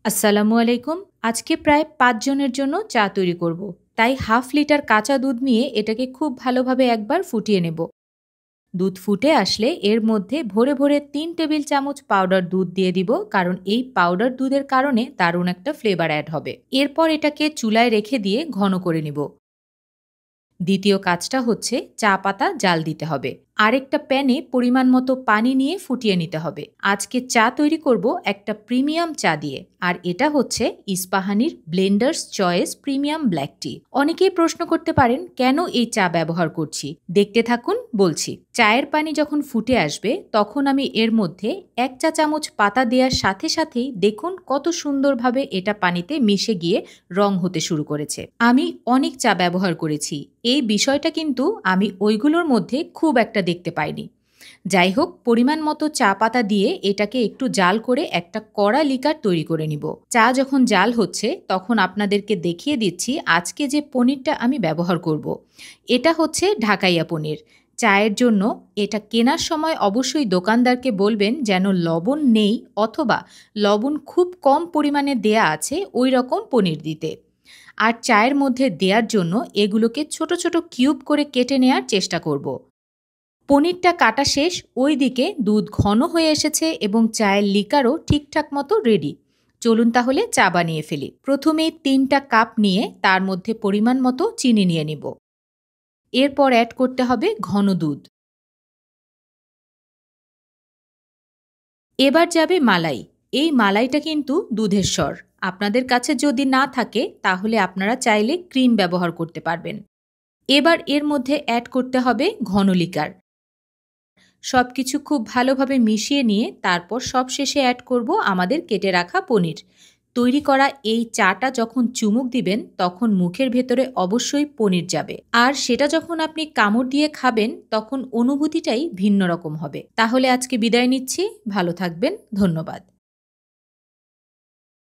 আসসালামু আলাইকুম। আজকে প্রায় ৫ জনের জন্য চা তৈরি করব। তাই হাফ লিটার কাঁচা দুধ নিয়ে এটাকে খুব ভালোভাবে একবার ফুটিয়ে নেব। দুধ ফুটে আসলে এর মধ্যে ভরে ভরে ৩ টেবিল চামচ পাউডার দুধ দিয়ে দিব, কারণ এই পাউডার দুধের কারণে দারুণ একটা ফ্লেভার অ্যাড হবে। এরপর এটাকে চুলায় রেখে দিয়ে ঘন করে নিব। দ্বিতীয় কাজটা হচ্ছে চা পাতা জাল দিতে হবে। আরেকটা প্যানে পরিমাণ মতো পানি নিয়ে ফুটিয়ে নিতে হবে। আজকে চা তৈরি করব একটা প্রিমিয়াম চা দিয়ে, আর এটা হচ্ছে ইস্পাহানির ব্লেন্ডার্স চয়েস প্রিমিয়াম ব্ল্যাক টি। অনেকেই প্রশ্ন করতে পারেন কেন এই চা ব্যবহার করছি। দেখতে থাকুন, বলছি। চায়ের পানি যখন ফুটে আসবে তখন আমি এর মধ্যে ১ চা চামচ পাতা দেওয়ার সাথে সাথেই দেখুন কত সুন্দরভাবে এটা পানিতে মিশে গিয়ে রং হতে শুরু করেছে। আমি অনেক চা ব্যবহার করেছি, এই বিষয়টা কিন্তু আমি ওইগুলোর মধ্যে খুব একটা দেখতে পাইনি। যাই হোক, পরিমাণ মতো চা পাতা দিয়ে এটাকে একটু জাল করে একটা কড়া লিকার তৈরি করে নিব। চা যখন জাল হচ্ছে তখন আপনাদেরকে দেখিয়ে দিচ্ছি আজকে যে পনিরটা আমি ব্যবহার করব। এটা হচ্ছে ঢাকাইয়া পনির। চায়ের জন্য এটা কেনার সময় অবশ্যই দোকানদারকে বলবেন যেন লবণ নেই অথবা লবণ খুব কম পরিমাণে দেয়া আছে ওই রকম পনির দিতে। আর চায়ের মধ্যে দেওয়ার জন্য এগুলোকে ছোট ছোট কিউব করে কেটে নেয়ার চেষ্টা করব। পনিরটা কাটা শেষ, ওইদিকে দুধ ঘন হয়ে এসেছে এবং চায়ের লিকারও ঠিকঠাক মতো রেডি। চলুন তাহলে চা বানিয়ে ফেলি। প্রথমেই ৩টা কাপ নিয়ে তার মধ্যে পরিমাণ মতো চিনি নিয়ে নিব। এরপর অ্যাড করতে হবে ঘন দুধ। এবার যাবে মালাই। এই মালাইটা কিন্তু দুধের স্বর। আপনাদের কাছে যদি না থাকে তাহলে আপনারা চাইলে ক্রিম ব্যবহার করতে পারবেন। এবার এর মধ্যে অ্যাড করতে হবে ঘন লিকার। সবকিছু খুব ভালোভাবে মিশিয়ে নিয়ে তারপর সবশেষে অ্যাড করব আমাদের কেটে রাখা পনির। তৈরি করা এই চাটা যখন চুমুক দিবেন তখন মুখের ভেতরে অবশ্যই পনির যাবে, আর সেটা যখন আপনি কামড় দিয়ে খাবেন তখন অনুভূতিটাই ভিন্ন রকম হবে। তাহলে আজকে বিদায় নিচ্ছি। ভালো থাকবেন। ধন্যবাদ।